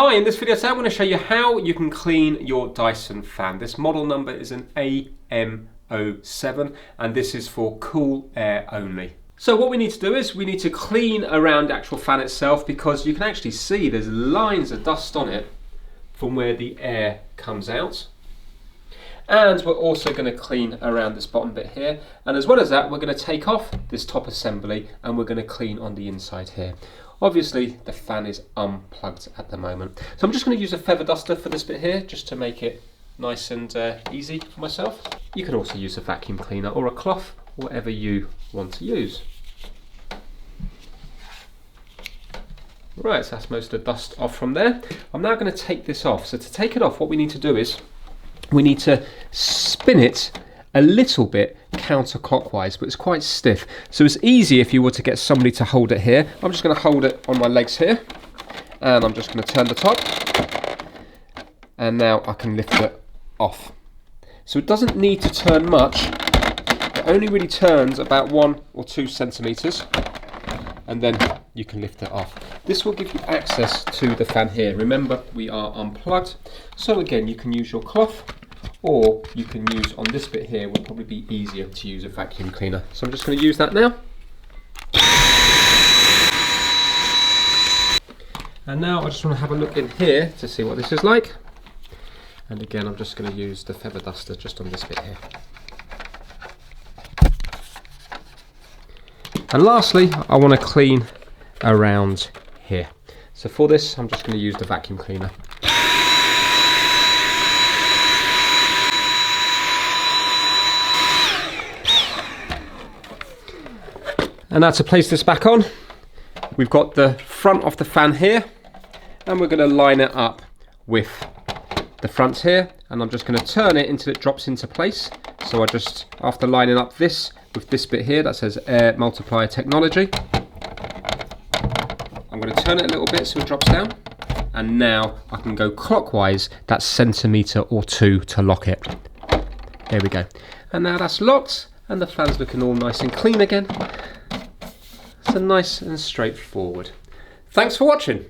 Hi, in this video today I'm going to show you how you can clean your Dyson fan. This model number is an AM07 and this is for cool air only. So what we need to do is we need to clean around the actual fan itself, because you can actually see there's lines of dust on it from where the air comes out. And we're also going to clean around this bottom bit here, and as well as that we're going to take off this top assembly and we're going to clean on the inside here. Obviously the fan is unplugged at the moment, so I'm just going to use a feather duster for this bit here just to make it nice and easy for myself. You can also use a vacuum cleaner or a cloth, whatever you want to use. Right, so that's most of the dust off from there. I'm now going to take this off. So to take it off, what we need to do is we need to spin it a little bit counterclockwise, but it's quite stiff. So it's easy if you were to get somebody to hold it here. I'm just going to hold it on my legs here, and I'm just going to turn the top, and now I can lift it off. So it doesn't need to turn much. It only really turns about 1 or 2 centimeters, and then you can lift it off. This will give you access to the fan here. Remember, we are unplugged, so again you can use your cloth, or you can use on this bit here. Would probably be easier to use a vacuum cleaner. So I'm just going to use that now. And now I just want to have a look in here to see what this is like. And again, I'm just going to use the feather duster just on this bit here. And lastly, I want to clean around here. So for this, I'm just going to use the vacuum cleaner. And now to place this back on, we've got the front of the fan here, and we're going to line it up with the front here, and I'm just going to turn it until it drops into place. So I just, after lining up this with this bit here that says Air Multiplier Technology, I'm going to turn it a little bit so it drops down, and now I can go clockwise that centimetre or 2 to lock it. There we go. And now that's locked, and the fan's looking all nice and clean again. So nice and straightforward. Thanks for watching.